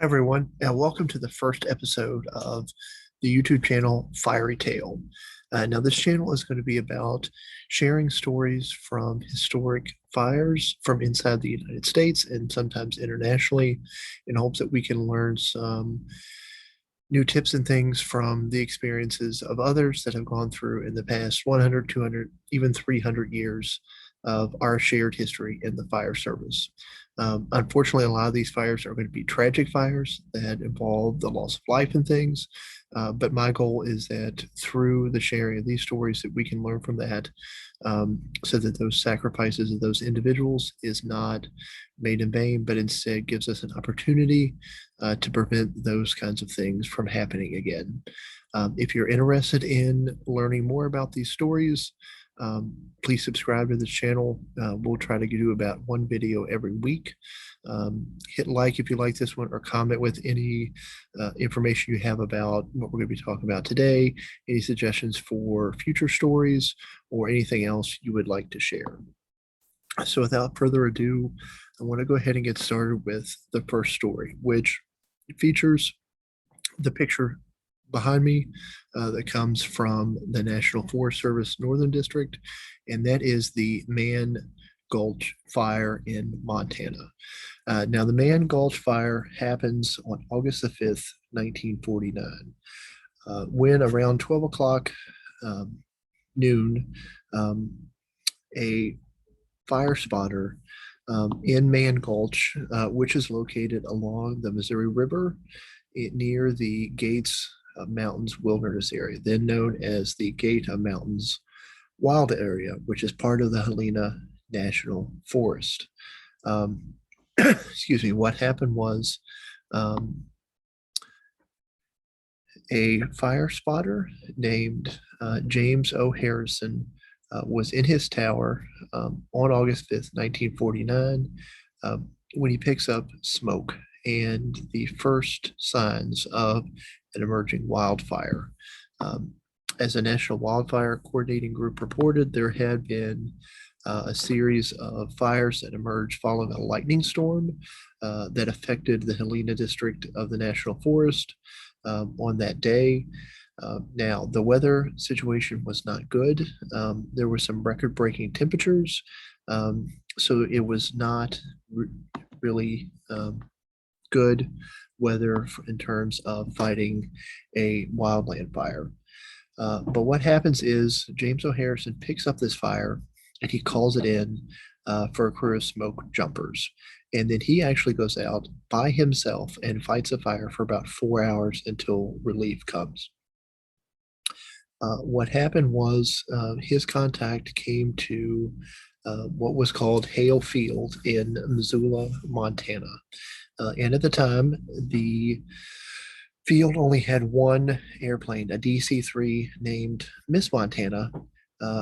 Hi everyone, and welcome to the first episode of the YouTube channel Fiery Tale. Now, this channel is going to be about sharing stories from historic fires from inside the United States and sometimes internationally, in hopes that we can learn some new tips and things from the experiences of others that have gone through in the past 100, 200, even 300 years of our shared history in the fire service. Unfortunately, a lot of these fires are going to be tragic fires that involve the loss of life and things. But my goal is that through the sharing of these stories, that we can learn from that, so that those sacrifices of those individuals is not made in vain, but instead gives us an opportunity to prevent those kinds of things from happening again. If you're interested in learning more about these stories, please subscribe to this channel. We'll try to do about one video every week. Hit like if you like this one, or comment with any information you have about what we're going to be talking about today, any suggestions for future stories, or anything else you would like to share. So without further ado, I want to go ahead and get started with the first story, which features the picture behind me that comes from the National Forest Service Northern District, and that is the Mann Gulch Fire in Montana. Now, the Mann Gulch Fire happens on August the 5th, 1949, when around 12 o'clock noon, a fire spotter in Mann Gulch, which is located along the Missouri River near the Gates Mountains Wilderness Area, then known as the Gate Mountains Wild Area, which is part of the Helena National Forest. Excuse me. What happened was a fire spotter named James O. Harrison was in his tower on August 5th, 1949, when he picks up smoke and the first signs of an emerging wildfire. As a National Wildfire Coordinating Group reported, there had been a series of fires that emerged following a lightning storm that affected the Helena district of the National Forest on that day. Now, the weather situation was not good. There were some record-breaking temperatures, so it was not really good weather in terms of fighting a wildland fire. But what happens is James O. Harrison picks up this fire and he calls it in for a crew of smoke jumpers. And then he actually goes out by himself and fights a fire for about 4 hours until relief comes. What happened was his contact came to what was called Hale Field in Missoula, Montana. And at the time, the field only had one airplane, a DC-3 named Miss Montana,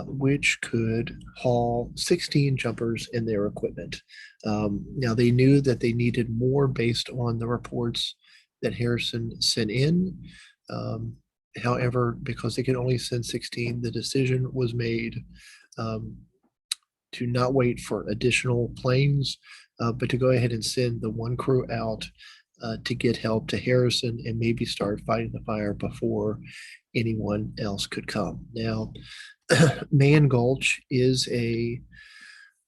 which could haul 16 jumpers in their equipment. Now, they knew that they needed more based on the reports that Harrison sent in. However, because they could only send 16, the decision was made to not wait for additional planes, but to go ahead and send the one crew out to get help to Harrison and maybe start fighting the fire before anyone else could come. Now, Mann Gulch is a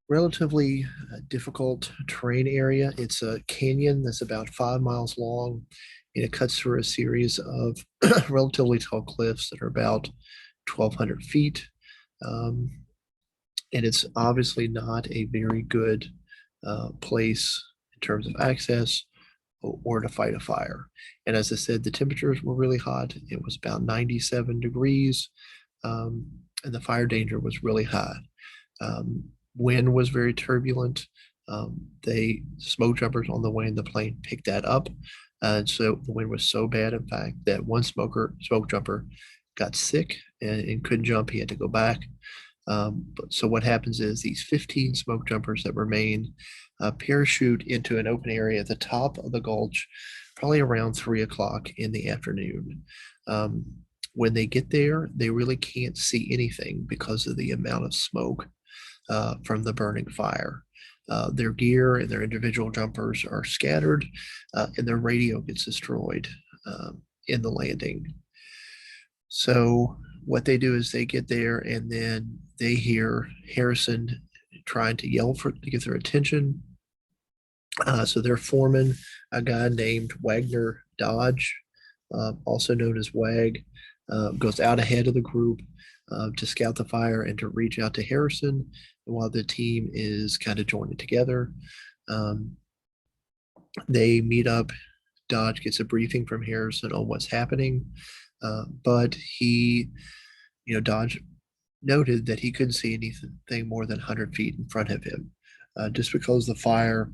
relatively difficult terrain area. It's a canyon that's about 5 miles long, and it cuts through a series of relatively tall cliffs that are about 1,200 feet. And it's obviously not a very good place in terms of access or to fight a fire. And as I said, the temperatures were really hot. It was about 97 degrees, and the fire danger was really high. Wind was very turbulent. They smoke jumpers on the way in the plane picked that up. And so the wind was so bad, in fact, that one smoke jumper got sick and couldn't jump. He had to go back. So what happens is these 15 smoke jumpers that remain parachute into an open area at the top of the gulch, probably around 3 o'clock in the afternoon. When they get there, they really can't see anything because of the amount of smoke from the burning fire. Their gear and their individual jumpers are scattered, and their radio gets destroyed in the landing. So what they do is they get there and then they hear Harrison trying to yell to get their attention. So their foreman, a guy named Wagner Dodge, also known as Wag, goes out ahead of the group to scout the fire and to reach out to Harrison. And while the team is kind of joining together, um, they meet up. Dodge gets a briefing from Harrison on what's happening, but Dodge noted that he couldn't see anything more than 100 feet in front of him, just because the fire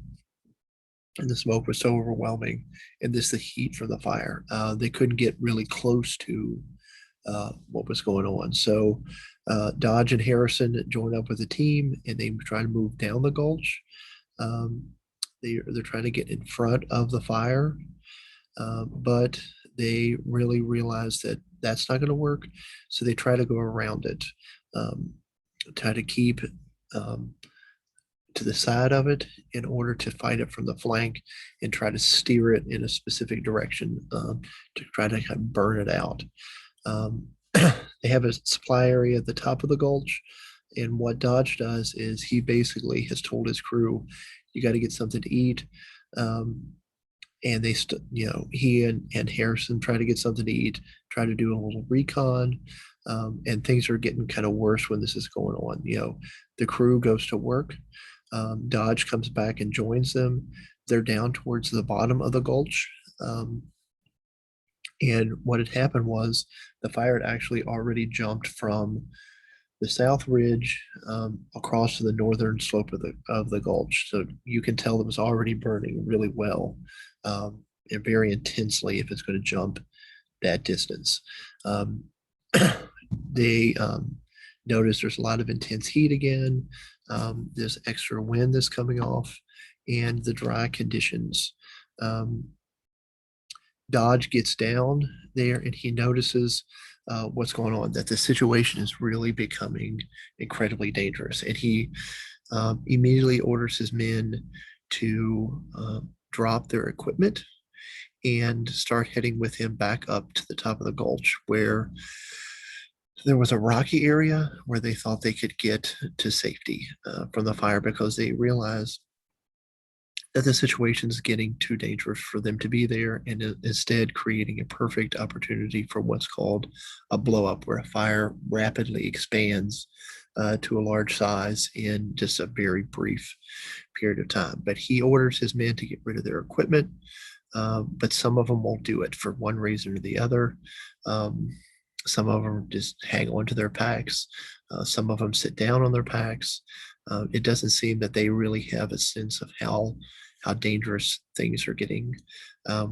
and the smoke was so overwhelming, and the heat from the fire. They couldn't get really close to what was going on. So Dodge and Harrison join up with the team, and they try to move down the gulch. They're trying to get in front of the fire, but they really realize that that's not going to work. So they try to go around it, try to keep to the side of it in order to fight it from the flank and try to steer it in a specific direction to try to kind of burn it out. They have a supply area at the top of the gulch. And what Dodge does is he basically has told his crew, you got to get something to eat. And he and Harrison try to get something to eat, try to do a little recon. And things are getting kind of worse when this is going on. The crew goes to work. Dodge comes back and joins them. They're down towards the bottom of the gulch. And what had happened was the fire had actually already jumped from the south ridge across to the northern slope of the gulch. So you can tell it was already burning really well and very intensely if it's going to jump that distance. They notice there's a lot of intense heat again. There's extra wind that's coming off, and the dry conditions. Dodge gets down there and he notices what's going on, that the situation is really becoming incredibly dangerous. And he immediately orders his men to drop their equipment and start heading with him back up to the top of the gulch, where there was a rocky area where they thought they could get to safety from the fire, because they realized that the situation is getting too dangerous for them to be there, and instead creating a perfect opportunity for what's called a blow up, where a fire rapidly expands to a large size in just a very brief period of time. But he orders his men to get rid of their equipment, but some of them won't do it for one reason or the other. Some of them just hang on to their packs. Some of them sit down on their packs. It doesn't seem that they really have a sense of how dangerous things are getting,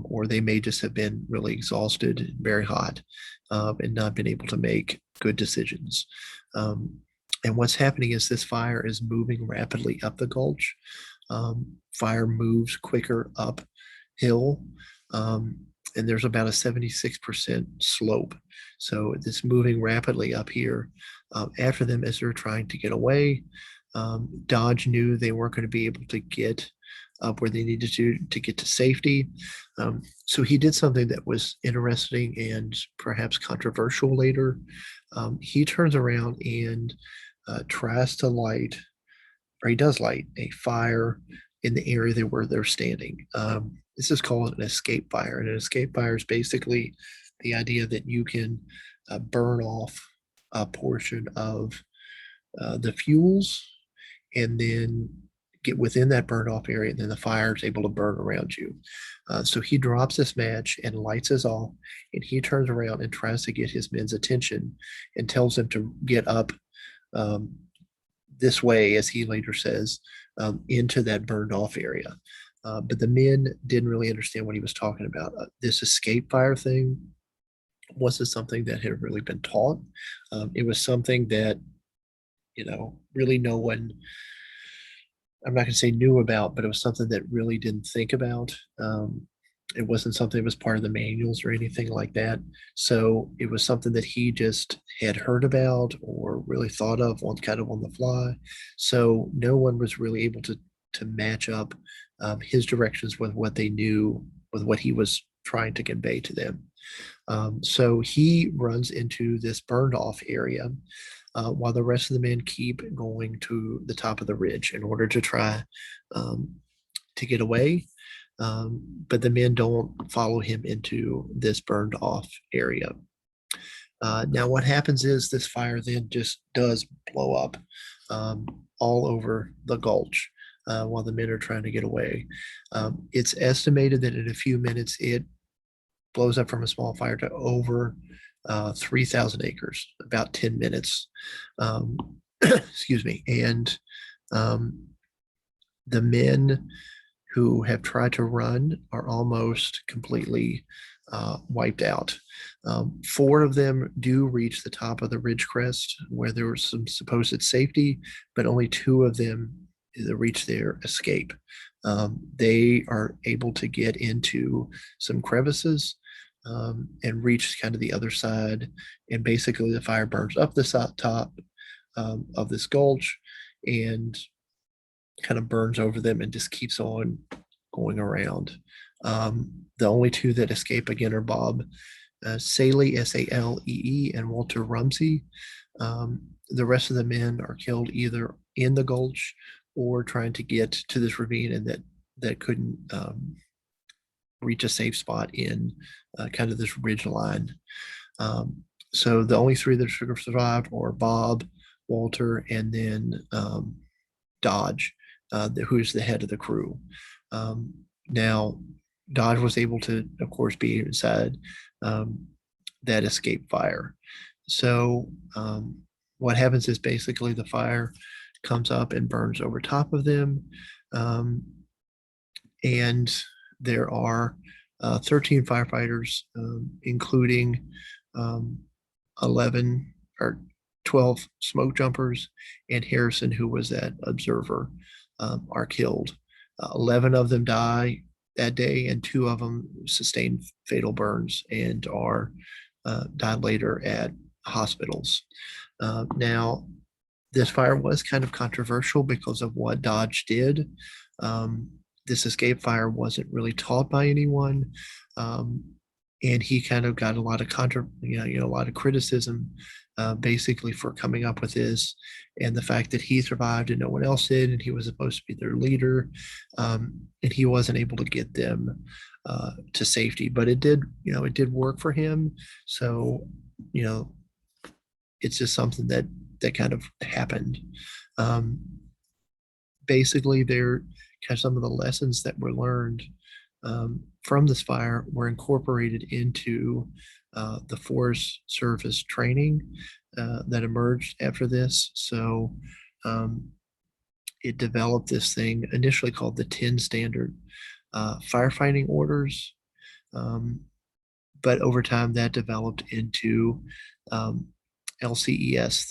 or they may just have been really exhausted, very hot, and not been able to make good decisions. And what's happening is this fire is moving rapidly up the gulch. Fire moves quicker uphill, and there's about a 76% slope. So it's moving rapidly up here after them as they're trying to get away. Dodge knew they weren't going to be able to get up where they needed to get to safety. So he did something that was interesting and perhaps controversial later. He turns around and tries to light, or he does light a fire in the area where they're standing. This is called an escape fire. And an escape fire is basically the idea that you can burn off a portion of the fuels and then get within that burned off area, and then the fire is able to burn around you. So he drops this match and lights us off, and he turns around and tries to get his men's attention and tells them to get up this way, as he later says, into that burned off area. But the men didn't really understand what he was talking about. This escape fire thing wasn't something that had really been taught. It was something that, really no one, I'm not going to say knew about, but it was something that really didn't think about. It wasn't something that was part of the manuals or anything like that. So it was something that he just had heard about or really thought of on the fly. So no one was really able to to match up his directions with what they knew, with what he was trying to convey to them. So he runs into this burned off area while the rest of the men keep going to the top of the ridge in order to try to get away. But the men don't follow him into this burned off area. Now, what happens is this fire then just does blow up all over the gulch while the men are trying to get away. It's estimated that in a few minutes it blows up from a small fire to over 3,000 acres, about 10 minutes. Excuse me. And the men who have tried to run are almost completely wiped out. 4 of them do reach the top of the ridge crest where there was some supposed safety, but only 2 of them reach their escape. They are able to get into some crevices and reach kind of the other side. And basically the fire burns up the top of this gulch and kind of burns over them and just keeps on going around. The only 2 that escape again are Bob Salee, Salee, and Walter Rumsey. The rest of the men are killed either in the gulch or trying to get to this ravine, and that couldn't reach a safe spot in kind of this ridge line. So the only 3 that survived are Bob, Walter, and then Dodge, who is the head of the crew. Now, Dodge was able to, of course, be inside that escape fire. So what happens is basically the fire comes up and burns over top of them. And there are 13 firefighters, including 11 or 12 smoke jumpers, and Harrison, who was that observer, are killed. 11 of them die that day, and 2 of them sustain fatal burns and are died later at hospitals. Now, this fire was kind of controversial because of what Dodge did. This escape fire wasn't really taught by anyone, and he kind of got a lot of a lot of criticism, basically for coming up with this, and the fact that he survived and no one else did, and he was supposed to be their leader, and he wasn't able to get them to safety. But it did work for him. So it's just something that kind of happened. Basically, there kind of some of the lessons that were learned from this fire were incorporated into the Forest Service training that emerged after this. So it developed this thing initially called the 10 standard firefighting orders. But over time that developed into LCES,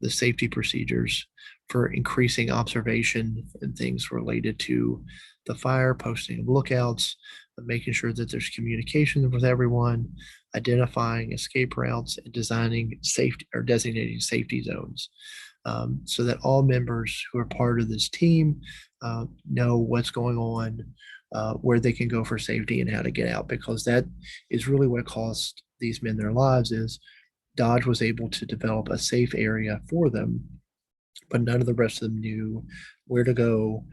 the safety procedures for increasing observation and things related to the fire, posting of lookouts, making sure that there's communication with everyone, identifying escape routes, and designing safety or designating safety zones, so that all members who are part of this team know what's going on, where they can go for safety, and how to get out, because that is really what cost these men their lives. Is Dodge was able to develop a safe area for them, but none of the rest of them knew where to go,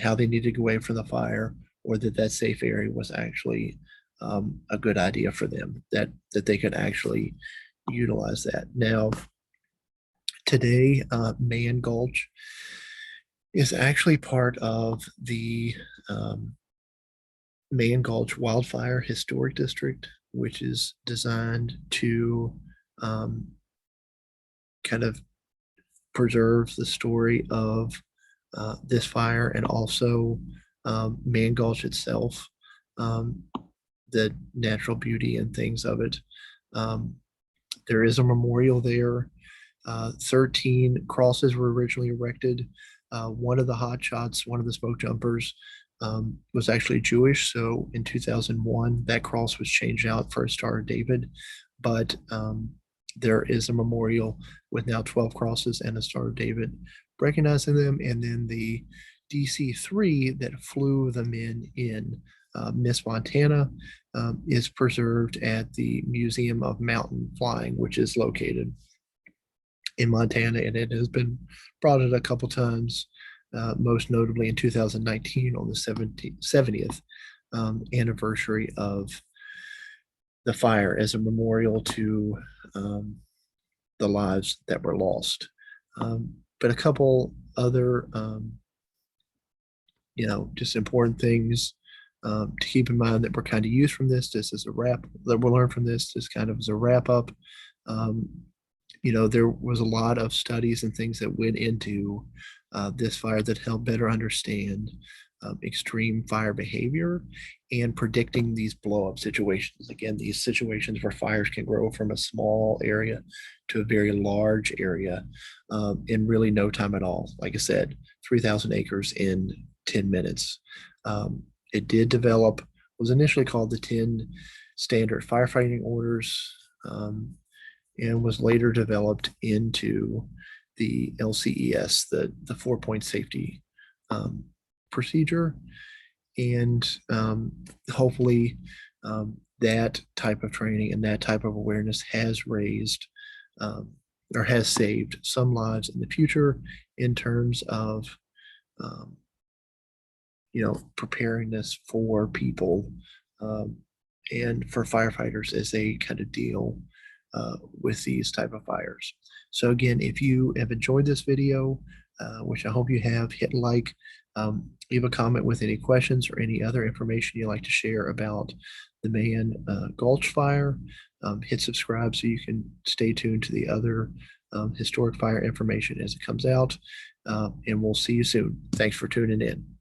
how they needed to go away from the fire, or that safe area was actually a good idea for them, that they could actually utilize that. Now, today, Mann Gulch is actually part of the Mann Gulch Wildfire Historic District, which is designed to kind of preserve the story of this fire, and also Mann Gulch itself, the natural beauty and things of it. There is a memorial there. 13 crosses were originally erected. One of the hotshots, one of the smoke jumpers, was actually Jewish. So in 2001, that cross was changed out for a Star of David. But there is a memorial with now 12 crosses and a Star of David recognizing them. And then the DC-3 that flew the men in Miss Montana is preserved at the Museum of Mountain Flying, which is located in Montana, and it has been brought in a couple times, most notably in 2019 on the 70th anniversary of the fire as a memorial to the lives that were lost. But a couple other, just important things to keep in mind that we're kind of used from this. This is a wrap that we'll learn from this. This kind of is a wrap up. There was a lot of studies and things that went into this fire that helped better understand extreme fire behavior and predicting these blow up situations. Again, these situations where fires can grow from a small area to a very large area in really no time at all. Like I said, 3,000 acres in 10 minutes. It did develop, was initially called the 10 Standard Firefighting Orders, and was later developed into the LCES, the 4-point safety procedure. And hopefully that type of training and that type of awareness has raised or has saved some lives in the future in terms of preparedness for people and for firefighters as they kind of deal with these type of fires. So again, if you have enjoyed this video, which I hope you have, hit like, leave a comment with any questions or any other information you'd like to share about the Mann Gulch Fire. Hit subscribe so you can stay tuned to the other historic fire information as it comes out. And we'll see you soon. Thanks for tuning in.